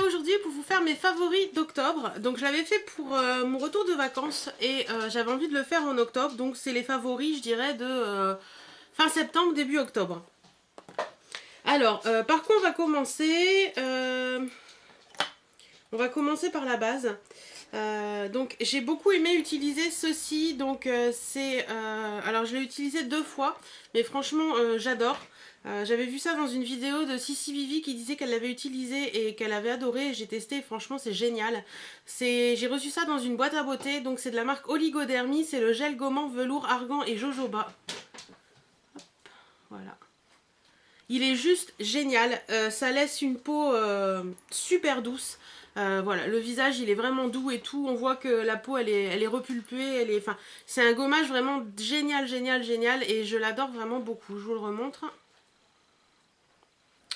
vidéo aujourd'hui pour vous faire mes favoris d'octobre. Donc je l'avais fait pour mon retour de vacances et j'avais envie de le faire en octobre. Donc c'est les favoris, je dirais, de fin septembre, début octobre. Alors, par contre, on va commencer par la base. Donc j'ai beaucoup aimé utiliser ceci. Donc alors je l'ai utilisé 2 fois, mais franchement j'adore. J'avais vu ça dans une vidéo de Sissi Vivi qui disait qu'elle l'avait utilisé et qu'elle avait adoré. J'ai testé et franchement c'est génial. J'ai reçu ça dans une boîte à beauté. Donc c'est de la marque Oligodermie. C'est le gel gommant velours argan et jojoba. Hop, voilà. Il est juste génial. Ça laisse une peau super douce. Voilà, le visage il est vraiment doux et tout. On voit que la peau elle est repulpée. Enfin, c'est un gommage vraiment génial, génial, génial. Et je l'adore vraiment beaucoup. Je vous le remontre.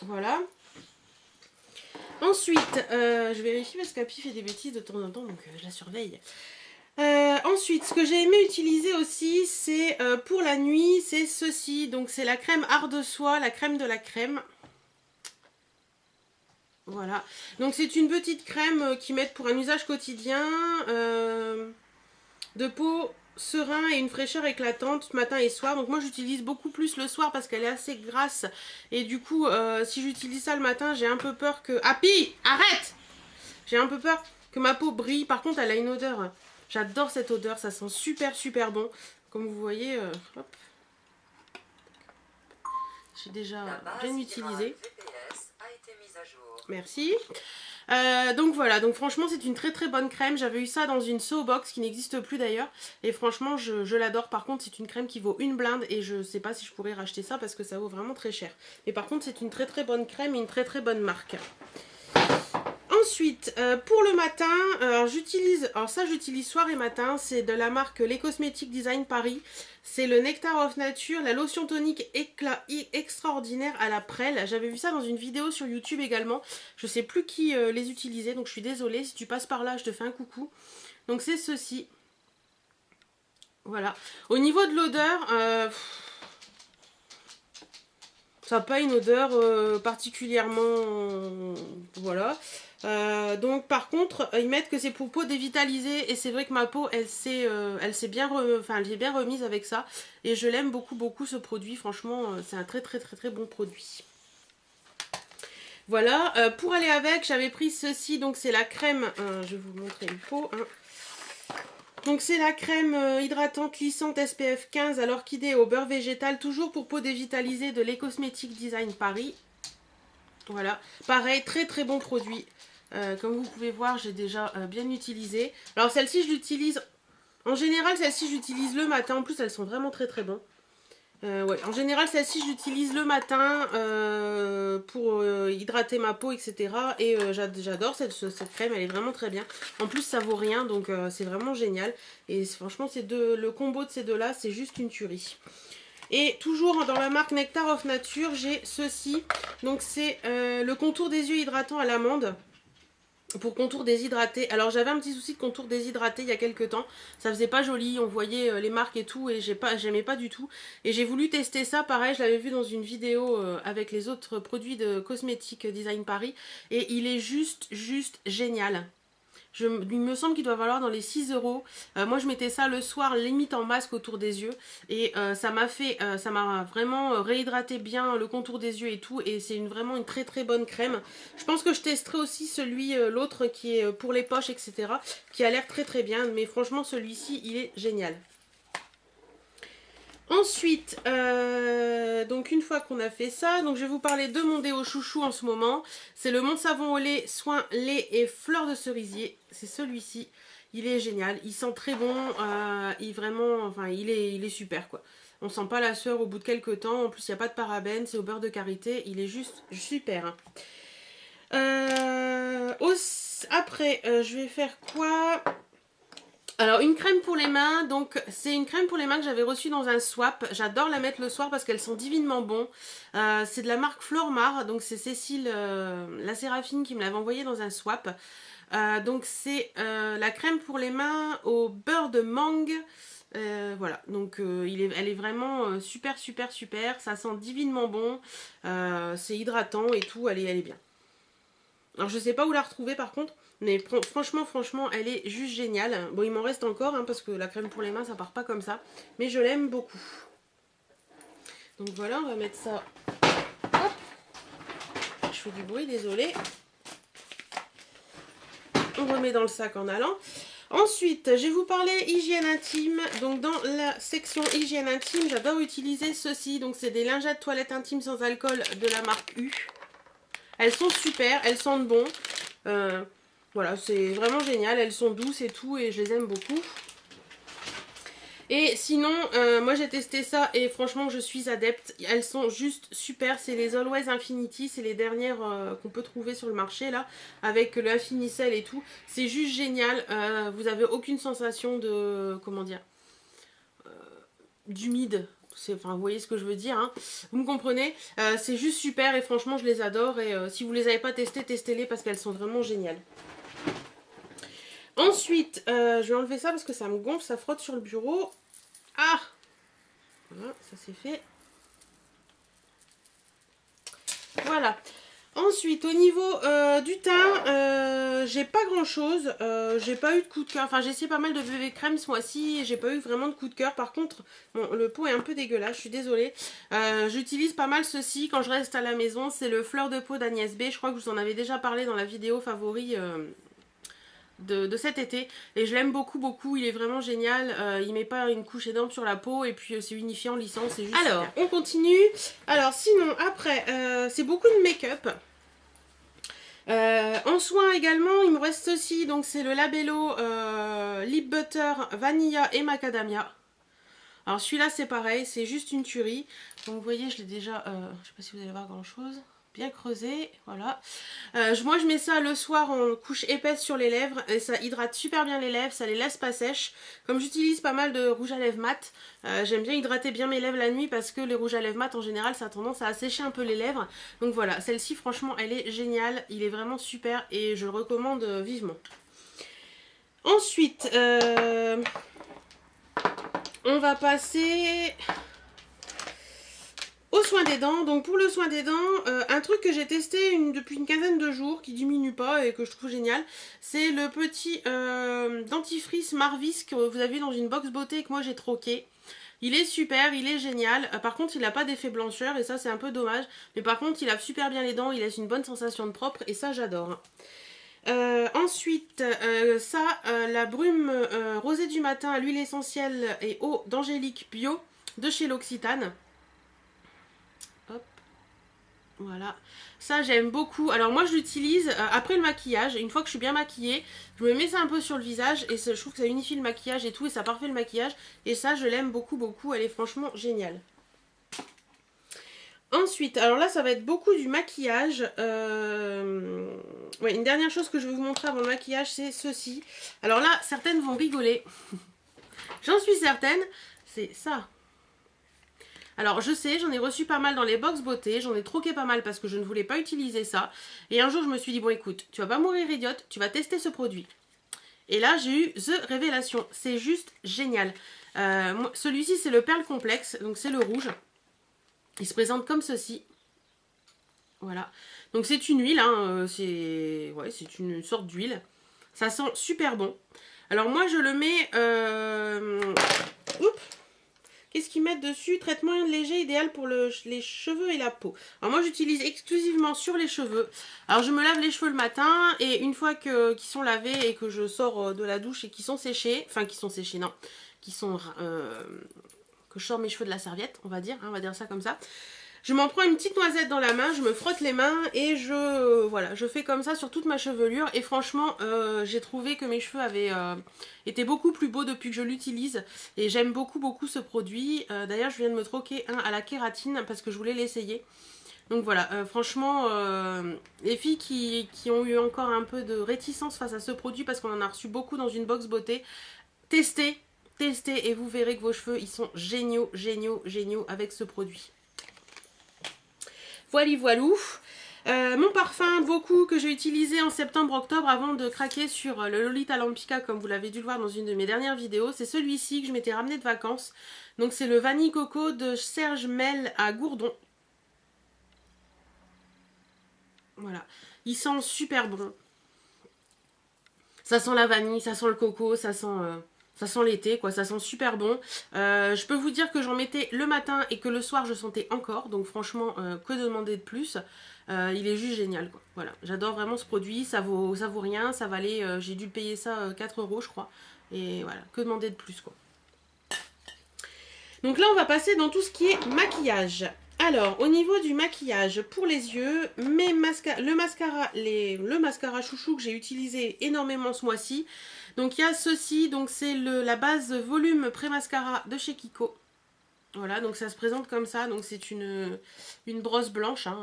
Voilà. Ensuite, je vérifie parce qu'Api fait des bêtises de temps en temps, donc je la surveille. Ensuite, ce que j'ai aimé utiliser aussi, c'est pour la nuit, c'est ceci. Donc c'est la crème art de soie, la crème de la crème. Voilà. Donc c'est une petite crème qu'ils mettent pour un usage quotidien. De peau serein et une fraîcheur éclatante matin et soir. Donc moi j'utilise beaucoup plus le soir parce qu'elle est assez grasse. Et du coup, si j'utilise ça le matin, j'ai un peu peur que... Happy, arrête! J'ai un peu peur que ma peau brille. Par contre, elle a une odeur. J'adore cette odeur. Ça sent super, super bon. Comme vous voyez, hop. J'ai déjà bien utilisé. Merci. Donc voilà, donc franchement c'est une très très bonne crème. J'avais eu ça dans une So Box qui n'existe plus d'ailleurs. Et franchement je l'adore. Par contre c'est une crème qui vaut une blinde. Et je sais pas si je pourrais racheter ça parce que ça vaut vraiment très cher. Mais par contre c'est une très très bonne crème et une très très bonne marque. Ensuite, pour le matin, alors ça j'utilise soir et matin, c'est de la marque Les Cosmétiques Design Paris. C'est le Nectar of Nature, la lotion tonique éclat extraordinaire à la prêle. J'avais vu ça dans une vidéo sur YouTube également. Je sais plus qui les utilisait, donc je suis désolée. Si tu passes par là, je te fais un coucou. Donc c'est ceci. Voilà. Au niveau de l'odeur, ça n'a pas une odeur particulièrement... voilà. Donc par contre ils mettent que c'est pour peau dévitalisée et c'est vrai que ma peau elle s'est bien remise avec ça et je l'aime beaucoup beaucoup ce produit. Franchement c'est un très très très très bon produit. Voilà, pour aller avec j'avais pris ceci, donc c'est la crème, je vais vous montrer une peau, donc c'est la crème hydratante lissante SPF 15 à l'orchidée au beurre végétal, toujours pour peau dévitalisée, de Les Cosmétiques Design Paris. Voilà, pareil, très très bon produit. Comme vous pouvez voir, j'ai déjà bien utilisé. Alors celle-ci, je l'utilise... En général, celle-ci, j'utilise le matin. En plus, elles sont vraiment très très bonnes. Ouais. En général, celle-ci, je l'utilise le matin pour hydrater ma peau, etc. Et j'adore cette crème, elle est vraiment très bien. En plus, ça vaut rien, donc c'est vraiment génial. Et franchement, le combo de ces deux-là, c'est juste une tuerie. Et toujours dans la marque Nectar of Nature, j'ai ceci. Donc c'est le contour des yeux hydratant à l'amande. Pour contour déshydraté. Alors j'avais un petit souci de contour déshydraté il y a quelques temps. Ça faisait pas joli, on voyait les marques et tout et j'aimais pas du tout. Et j'ai voulu tester ça, pareil, je l'avais vu dans une vidéo avec les autres produits de Cosmétiques Design Paris. Et il est juste génial. Il me semble qu'il doit valoir dans les 6 €. Moi je mettais ça le soir limite en masque autour des yeux et ça m'a vraiment réhydraté bien le contour des yeux et tout, et c'est vraiment une très très bonne crème. Je pense que je testerai aussi l'autre qui est pour les poches, etc., qui a l'air très très bien, mais franchement celui-ci il est génial. Ensuite, donc une fois qu'on a fait ça, donc je vais vous parler de mon déo chouchou en ce moment. C'est le Mon Savon au lait, soin lait et fleurs de cerisier. C'est celui-ci. Il est génial, il sent très bon, il est super quoi. On sent pas la sueur au bout de quelques temps. En plus il n'y a pas de parabènes, c'est au beurre de karité. Il est juste super. Après, je vais faire quoi ? Alors une crème pour les mains, donc c'est une crème pour les mains que j'avais reçue dans un swap. J'adore la mettre le soir parce qu'elles sont divinement bon. C'est de la marque Flormar, donc c'est Cécile, la Séraphine, qui me l'avait envoyé dans un swap. Donc c'est la crème pour les mains au beurre de mangue. Voilà, donc elle est vraiment super, ça sent divinement bon. C'est hydratant et tout, elle est bien. Alors je sais pas où la retrouver par contre, mais franchement, elle est juste géniale. Bon, il m'en reste encore, hein, parce que la crème pour les mains, ça part pas comme ça. Mais je l'aime beaucoup. Donc voilà, on va mettre ça. Hop. Je fais du bruit, désolé. On remet dans le sac en allant. Ensuite, je vais vous parler hygiène intime. Donc dans la section hygiène intime, j'adore utiliser ceci. Donc c'est des lingettes toilettes intimes sans alcool de la marque U. Elles sont super, elles sentent bon. Voilà, c'est vraiment génial. Elles sont douces et tout et je les aime beaucoup. Et sinon, moi j'ai testé ça et franchement je suis adepte. Elles sont juste super. C'est les Always Infinity. C'est les dernières qu'on peut trouver sur le marché là. Avec le Infinicell et tout. C'est juste génial. Vous avez aucune sensation de... Comment dire, d'humide. Enfin, vous voyez ce que je veux dire, hein. Vous me comprenez. C'est juste super et franchement je les adore. Et si vous les avez pas testées, testez-les parce qu'elles sont vraiment géniales. Ensuite, je vais enlever ça parce que ça me gonfle, ça frotte sur le bureau. Ah! Voilà, ça c'est fait. Voilà. Ensuite, au niveau du teint, j'ai pas grand chose. J'ai pas eu de coup de cœur. Enfin, j'ai essayé pas mal de BB crème ce mois-ci et j'ai pas eu vraiment de coup de cœur. Par contre, bon, le pot est un peu dégueulasse, je suis désolée. J'utilise pas mal ceci quand je reste à la maison. C'est le fleur de peau d'Agnès B. Je crois que je vous en avais déjà parlé dans la vidéo favori de cet été. Et je l'aime beaucoup. Il est vraiment génial. Il met pas une couche énorme sur la peau et puis c'est unifiant, lissant. C'est juste alors, super. On continue. Alors, sinon, après, c'est beaucoup de make-up. En soin également, il me reste ceci, donc c'est le Labello Lip Butter Vanilla et Macadamia. Alors celui-là c'est pareil, c'est juste une tuerie. Donc vous voyez, je l'ai déjà, je sais pas si vous allez voir grand chose, bien creusé, voilà. Moi je mets ça le soir en couche épaisse sur les lèvres et ça hydrate super bien les lèvres, ça les laisse pas sèches. Comme j'utilise pas mal de rouge à lèvres mat, j'aime bien hydrater bien mes lèvres la nuit parce que les rouges à lèvres mat en général ça a tendance à assécher un peu les lèvres. Donc voilà, celle-ci franchement elle est géniale, il est vraiment super et je le recommande vivement. Ensuite, on va passer aux soins des dents. Donc pour le soin des dents, un truc que j'ai testé depuis une quinzaine de jours, qui diminue pas et que je trouve génial, c'est le petit dentifrice Marvis que vous avez dans une box beauté et que moi j'ai troqué. Il est super, il est génial. Par contre, il n'a pas d'effet blancheur et ça c'est un peu dommage. Mais par contre, il lave super bien les dents, il laisse une bonne sensation de propre et ça j'adore. Ensuite, la brume rosée du matin à l'huile essentielle et eau d'Angélique Bio de chez l'Occitane. Hop, voilà. Ça j'aime beaucoup. Alors moi je l'utilise après le maquillage. Une fois que je suis bien maquillée, je me mets ça un peu sur le visage et je trouve que ça unifie le maquillage et tout et ça parfait le maquillage. Et ça je l'aime beaucoup. Elle est franchement géniale. Ensuite, alors là ça va être beaucoup du maquillage. Ouais, une dernière chose que je vais vous montrer avant le maquillage, c'est ceci. Alors là, certaines vont rigoler. J'en suis certaine, c'est ça. Alors je sais, j'en ai reçu pas mal dans les box beauté, j'en ai troqué pas mal parce que je ne voulais pas utiliser ça. Et un jour je me suis dit, bon écoute, tu vas pas mourir idiote, tu vas tester ce produit. Et là j'ai eu The Révélation, c'est juste génial. Celui-ci c'est le Perle Complexe, donc c'est le rouge. Il se présente comme ceci. Voilà. Donc c'est une huile, hein, c'est une sorte d'huile. Ça sent super bon. Alors moi je le mets... Qu'est-ce qu'ils mettent dessus? Traitement léger idéal pour les cheveux et la peau. Alors moi j'utilise exclusivement sur les cheveux. Alors je me lave les cheveux le matin et une fois qu'ils sont lavés et que je sors de la douche et qu'ils sont séchés, enfin qu'ils sont séchés, non, que je sors mes cheveux de la serviette, on va dire ça comme ça. Je m'en prends une petite noisette dans la main, je me frotte les mains et je fais comme ça sur toute ma chevelure. Et franchement, j'ai trouvé que mes cheveux avaient été beaucoup plus beaux depuis que je l'utilise. Et j'aime beaucoup ce produit. D'ailleurs, je viens de me troquer un à la kératine parce que je voulais l'essayer. Donc voilà, franchement, les filles qui ont eu encore un peu de réticence face à ce produit parce qu'on en a reçu beaucoup dans une box beauté, testez et vous verrez que vos cheveux, ils sont géniaux avec ce produit. Voilou. Mon parfum beaucoup que j'ai utilisé en septembre-octobre avant de craquer sur le Lolita Lampica comme vous l'avez dû le voir dans une de mes dernières vidéos. C'est celui-ci que je m'étais ramené de vacances. Donc c'est le Vanille Coco de Serge Mel à Gourdon. Voilà. Il sent super bon. Ça sent la vanille, ça sent le coco, ça sent l'été, quoi. Ça sent super bon. Je peux vous dire que j'en mettais le matin et que le soir, je sentais encore. Donc franchement, que demander de plus. Il est juste génial, quoi. Voilà. J'adore vraiment ce produit. Ça vaut rien. Ça valait, j'ai dû le payer ça 4 euros, je crois. Et voilà. Que demander de plus, quoi. Donc là, on va passer dans tout ce qui est maquillage. Alors, au niveau du maquillage pour les yeux, le mascara chouchou que j'ai utilisé énormément ce mois-ci. Donc il y a ceci, donc c'est la base volume pré-mascara de chez Kiko. Voilà, donc ça se présente comme ça, donc c'est une brosse blanche, hein,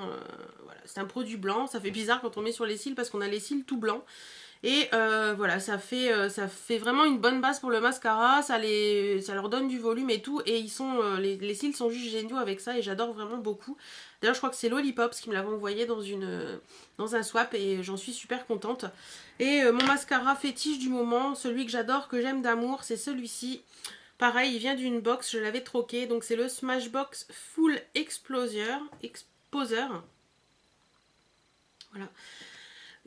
voilà, c'est un produit blanc, ça fait bizarre quand on met sur les cils parce qu'on a les cils tout blancs. Et voilà, ça fait vraiment une bonne base pour le mascara, ça leur donne du volume et tout, et les cils sont juste géniaux avec ça et j'adore vraiment beaucoup. D'ailleurs je crois que c'est Lollipops qui me l'avait envoyé dans un swap et j'en suis super contente. Et mon mascara fétiche du moment, celui que j'adore, que j'aime d'amour, c'est celui-ci. Pareil, il vient d'une box, je l'avais troqué, donc c'est le Smashbox Full Exposer. Voilà.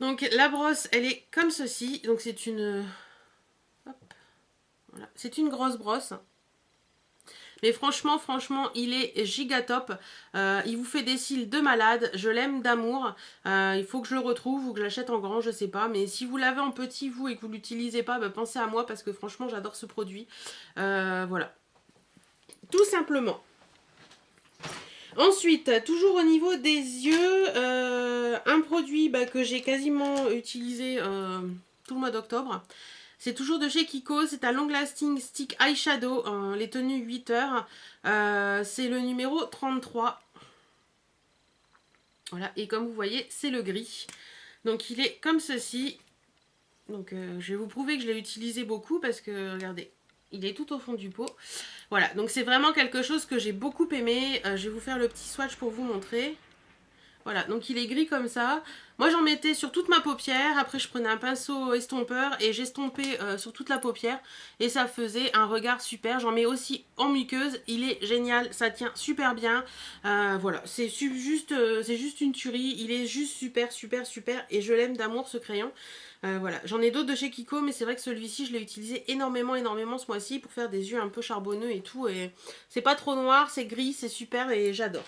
Donc la brosse, elle est comme ceci. Donc c'est une... Hop, voilà. C'est une grosse brosse. Mais franchement, il est giga top. Il vous fait des cils de malade. Je l'aime d'amour. Il faut que je le retrouve ou que je l'achète en grand, je sais pas. Mais si vous l'avez en petit, vous, et que vous ne l'utilisez pas, bah, pensez à moi parce que franchement, j'adore ce produit. Voilà. Tout simplement. Ensuite, toujours au niveau des yeux, un produit que j'ai quasiment utilisé tout le mois d'octobre. C'est toujours de chez Kiko, c'est un Long Lasting Stick Eyeshadow, les tenues 8 heures. C'est le numéro 33. Voilà, et comme vous voyez, c'est le gris. Donc il est comme ceci. Donc je vais vous prouver que je l'ai utilisé beaucoup parce que, regardez, il est tout au fond du pot. Voilà, donc c'est vraiment quelque chose que j'ai beaucoup aimé. Je vais vous faire le petit swatch pour vous montrer. Voilà, donc il est gris comme ça. Moi j'en mettais sur toute ma paupière. Après je prenais un pinceau estompeur et j'estompais sur toute la paupière. Et ça faisait un regard super. J'en mets aussi en muqueuse. Il est génial, ça tient super bien. Voilà, c'est juste une tuerie. Il est juste super, super, super. Et je l'aime d'amour ce crayon. Voilà, j'en ai d'autres de chez Kiko, mais c'est vrai que celui-ci, je l'ai utilisé énormément ce mois-ci pour faire des yeux un peu charbonneux et tout. Et c'est pas trop noir, c'est gris, c'est super et j'adore.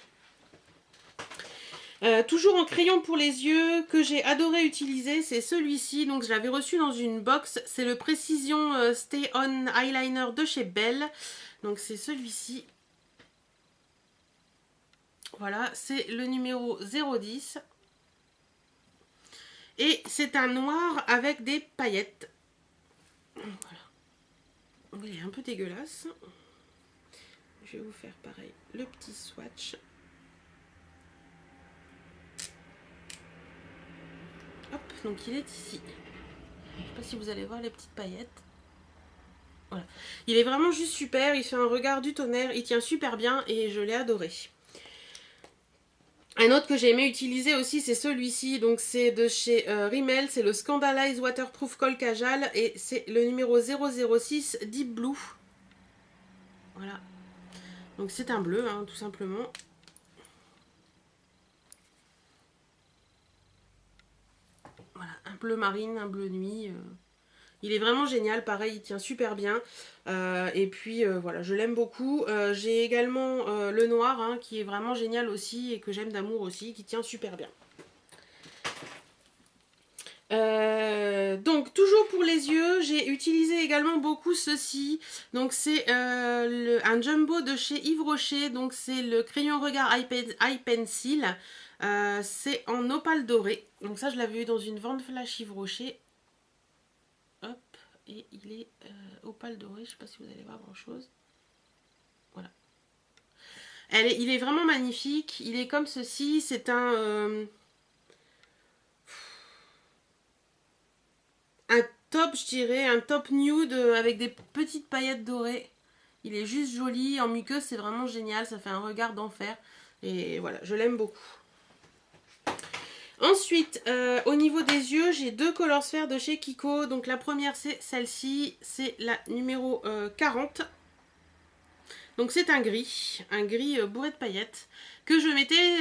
Toujours en crayon pour les yeux que j'ai adoré utiliser, c'est celui-ci. Donc je l'avais reçu dans une box. C'est le Precision Stay On Eyeliner de chez Belle. Donc c'est celui-ci. Voilà, c'est le numéro 010. Et c'est un noir avec des paillettes. Voilà. Il est un peu dégueulasse. Je vais vous faire pareil, le petit swatch. Hop, donc il est ici. Je ne sais pas si vous allez voir les petites paillettes. Voilà. Il est vraiment juste super, il fait un regard du tonnerre, il tient super bien et je l'ai adoré. Un autre que j'ai aimé utiliser aussi, c'est celui-ci. Donc c'est de chez Rimmel, c'est le Scandalize Waterproof Col Kajal et c'est le numéro 006 Deep Blue. Voilà. Donc c'est un bleu, hein, tout simplement. Voilà, un bleu marine, un bleu nuit. Il est vraiment génial, pareil, il tient super bien. Et puis voilà, je l'aime beaucoup. J'ai également le noir, hein, qui est vraiment génial aussi et que j'aime d'amour aussi, qui tient super bien. Donc toujours pour les yeux, j'ai utilisé également beaucoup ceci. Donc c'est un jumbo de chez Yves Rocher. Donc c'est le crayon regard Eye Pencil. C'est en opale doré. Donc ça je l'avais eu dans une vente flash Yves Rocher. Hop, et il est opale doré. Je sais pas si vous allez voir grand chose. Voilà. Il est vraiment magnifique. Il est comme ceci. C'est un top, je dirais, un top nude avec des petites paillettes dorées. Il est juste joli, en muqueuse c'est vraiment génial, ça fait un regard d'enfer. Et voilà, je l'aime beaucoup. Ensuite, au niveau des yeux, j'ai deux Color Sphere de chez Kiko. Donc la première c'est celle-ci, c'est la numéro 40. Donc c'est un gris bourré de paillettes que je mettais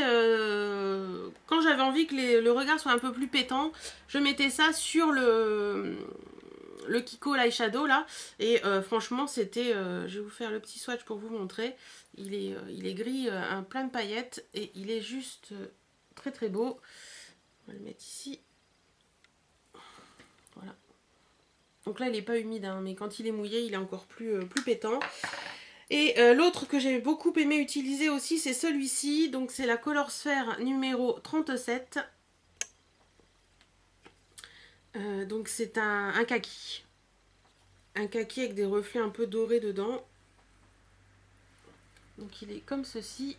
quand j'avais envie que le regard soit un peu plus pétant. Je mettais ça sur le Kiko l'eyeshadow là et franchement c'était, je vais vous faire le petit swatch pour vous montrer. Il est gris, plein de paillettes et il est juste très très beau. On va le mettre ici. Voilà. Donc là il n'est pas humide hein, mais quand il est mouillé il est encore plus pétant. Et l'autre que j'ai beaucoup aimé utiliser aussi, c'est celui-ci. Donc c'est la Color Sphere numéro 37. Donc c'est un kaki. Un kaki avec des reflets un peu dorés dedans. Donc il est comme ceci.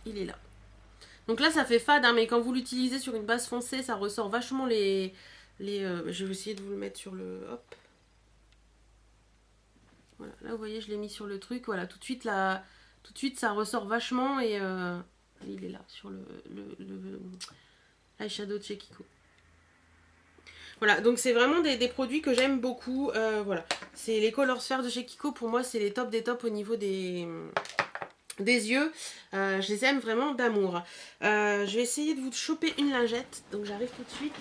Il est là. Donc là ça fait fade, hein, mais quand vous l'utilisez sur une base foncée, ça ressort vachement les je vais essayer de vous le mettre sur le... Hop. Voilà, là vous voyez je l'ai mis sur le truc. Voilà, tout de suite ça ressort vachement et il est là sur le eyeshadow de chez Kiko. Voilà, donc c'est vraiment des produits que j'aime beaucoup. Voilà, c'est les Color Sphere de chez Kiko. Pour moi c'est les tops des tops au niveau des yeux. Je les aime vraiment d'amour. Je vais essayer de vous choper une lingette. Donc j'arrive tout de suite.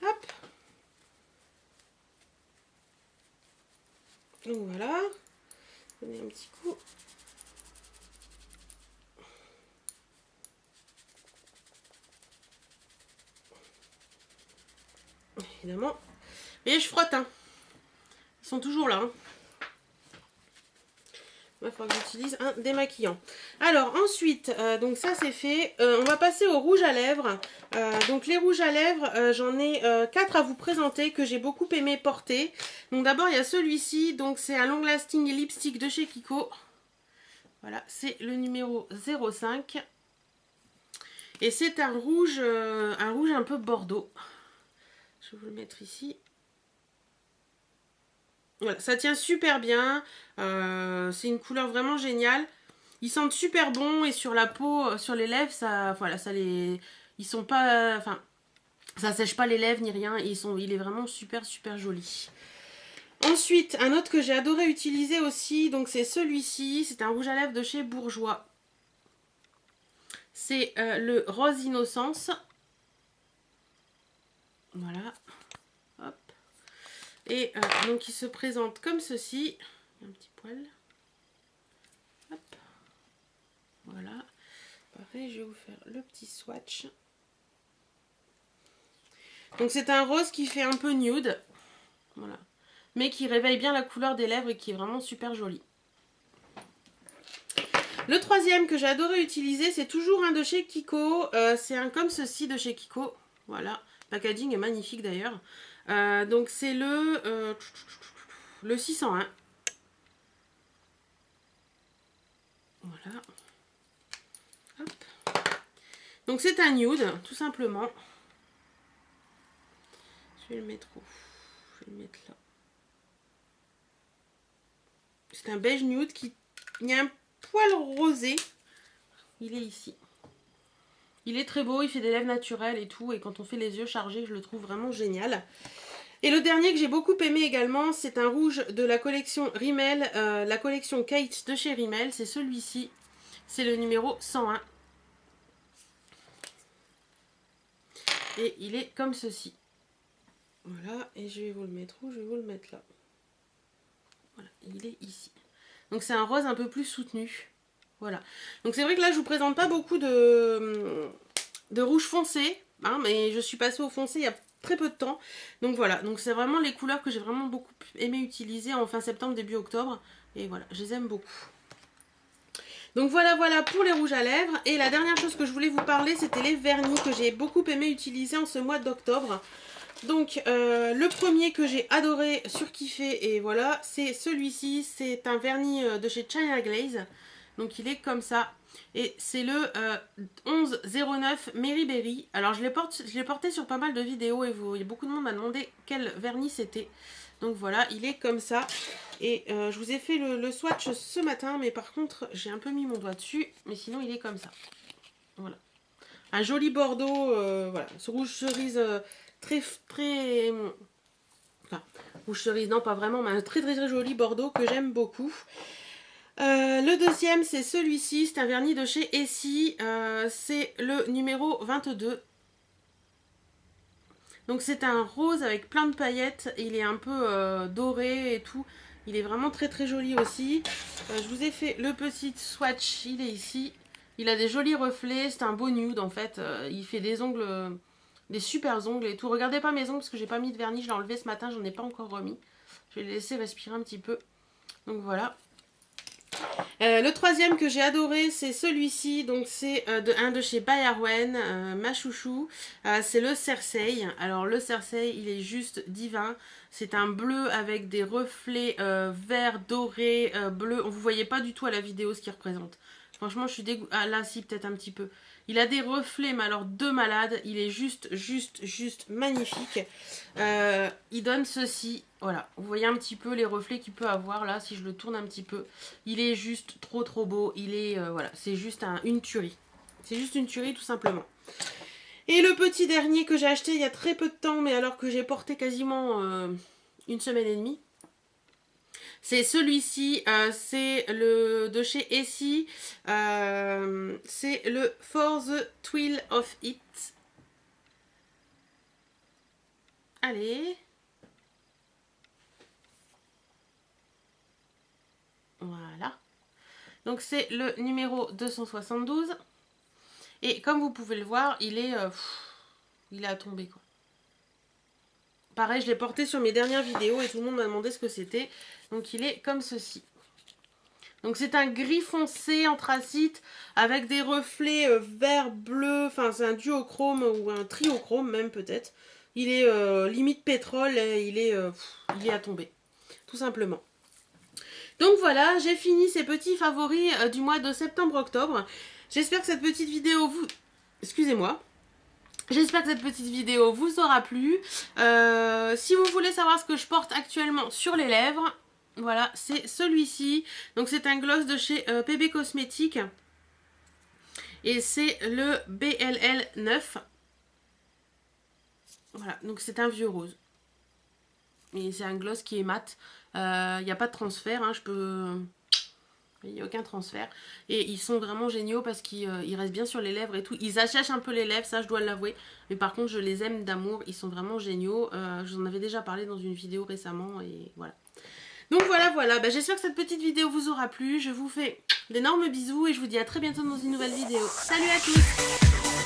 Hop. Donc voilà. Donner un petit coup. Évidemment. Et je frotte, hein. Ils sont toujours là. Hein. Il va falloir que j'utilise un démaquillant. Alors ensuite, donc ça c'est fait. On va passer au rouge à lèvres. Donc les rouges à lèvres, j'en ai 4 à vous présenter que j'ai beaucoup aimé porter. Donc d'abord il y a celui-ci. Donc c'est un long lasting lipstick de chez Kiko. Voilà, c'est le numéro 05. Et c'est un rouge un peu bordeaux. Je vais vous le mettre ici. Voilà, ça tient super bien. C'est une couleur vraiment géniale. Ils sentent super bon et sur la peau, sur les lèvres, ça, voilà, ils sont pas, enfin, ça sèche pas les lèvres ni rien. Il est vraiment super joli. Ensuite, un autre que j'ai adoré utiliser aussi, donc c'est celui-ci. C'est un rouge à lèvres de chez Bourjois. C'est le Rose Innocence. Voilà. Hop. Et donc il se présente comme ceci. Un petit poil. Hop. Voilà. Pareil, je vais vous faire le petit swatch. Donc c'est un rose qui fait un peu nude. Voilà. Mais qui réveille bien la couleur des lèvres et qui est vraiment super joli. Le troisième que j'ai adoré utiliser, c'est toujours un de chez Kiko. C'est un comme ceci de chez Kiko. Voilà. Le packaging est magnifique d'ailleurs. Donc c'est le 601. Voilà. Hop. Donc c'est un nude, tout simplement. Je vais le mettre où? Je vais le mettre là. C'est un beige nude qui... Il y a un poil rosé. Il est ici. Il est très beau, il fait des lèvres naturelles et tout. Et quand on fait les yeux chargés, je le trouve vraiment génial. Et le dernier que j'ai beaucoup aimé également, c'est un rouge de la collection Rimmel. La collection Kate de chez Rimmel. C'est celui-ci. C'est le numéro 101. Et il est comme ceci. Voilà, et je vais vous le mettre où? Je vais vous le mettre là. Voilà, il est ici. Donc c'est un rose un peu plus soutenu. Voilà. Donc c'est vrai que là je vous présente pas beaucoup de rouge foncé. Hein, mais je suis passée au foncé il y a très peu de temps. Donc voilà, donc c'est vraiment les couleurs que j'ai vraiment beaucoup aimé utiliser en fin septembre, début octobre. Et voilà, je les aime beaucoup. Donc voilà pour les rouges à lèvres. Et la dernière chose que je voulais vous parler, c'était les vernis que j'ai beaucoup aimé utiliser en ce mois d'octobre. Donc le premier que j'ai adoré, surkiffé, et voilà, c'est celui-ci. C'est un vernis de chez China Glaze. Donc il est comme ça. Et c'est le 1109 Mary Berry. Alors je l'ai porté sur pas mal de vidéos et beaucoup de monde m'a demandé quel vernis c'était. Donc voilà, il est comme ça. Et je vous ai fait le swatch ce matin, mais par contre, j'ai un peu mis mon doigt dessus. Mais sinon, il est comme ça. Voilà. Un joli bordeaux, voilà. Ce rouge cerise très... Enfin, rouge cerise, non, pas vraiment, mais un très très très joli bordeaux que j'aime beaucoup. Le deuxième, c'est celui-ci. C'est un vernis de chez Essie. C'est le numéro 22. Donc c'est un rose avec plein de paillettes, il est un peu doré et tout, il est vraiment très très joli aussi. Je vous ai fait le petit swatch, il est ici, il a des jolis reflets, c'est un beau nude en fait, il fait des ongles, des super ongles et tout. Regardez pas mes ongles parce que j'ai pas mis de vernis, je l'ai enlevé ce matin, j'en ai pas encore remis. Je vais les laisser respirer un petit peu, donc voilà. Le troisième que j'ai adoré, c'est celui-ci. Donc c'est un de chez Bayerwen, ma chouchou. C'est le Cersei. Alors le Cersei, il est juste divin. C'est un bleu avec des reflets vert, doré, bleu. Vous voyez pas du tout à la vidéo ce qu'il représente. Franchement, je suis dégoûtée. Ah là, si, peut-être un petit peu. Il a des reflets, mais alors de malade. Il est juste magnifique. Il donne ceci. Voilà, vous voyez un petit peu les reflets qu'il peut avoir là, si je le tourne un petit peu. Il est juste trop beau. Il est, voilà, c'est juste une tuerie. C'est juste une tuerie tout simplement. Et le petit dernier que j'ai acheté il y a très peu de temps, mais alors que j'ai porté quasiment une semaine et demie. C'est celui-ci, c'est le de chez Essie. C'est le For the Thrill of It. Allez. Voilà. Donc c'est le numéro 272. Et comme vous pouvez le voir, il est à tomber quoi. Pareil, je l'ai porté sur mes dernières vidéos et tout le monde m'a demandé ce que c'était. Donc il est comme ceci. Donc c'est un gris foncé anthracite avec des reflets vert, bleu. Enfin c'est un duochrome ou un triochrome même peut-être. Il est limite pétrole et il est à tomber. Tout simplement. Donc voilà, j'ai fini ces petits favoris du mois de septembre-octobre. J'espère que cette petite vidéo vous... Excusez-moi. J'espère que cette petite vidéo vous aura plu. Si vous voulez savoir ce que je porte actuellement sur les lèvres, voilà, c'est celui-ci. Donc c'est un gloss de chez PB Cosmetics. Et c'est le BLL 9. Voilà, donc c'est un vieux rose. Et c'est un gloss qui est mat. Il n'y a pas de transfert, hein, je peux... Il n'y a aucun transfert. Et ils sont vraiment géniaux parce qu'ils restent bien sur les lèvres et tout. Ils achèchent un peu les lèvres, ça je dois l'avouer. Mais par contre, je les aime d'amour. Ils sont vraiment géniaux. Je vous en avais déjà parlé dans une vidéo récemment. Et voilà. Donc voilà. Bah, j'espère que cette petite vidéo vous aura plu. Je vous fais d'énormes bisous et je vous dis à très bientôt dans une nouvelle vidéo. Salut à tous!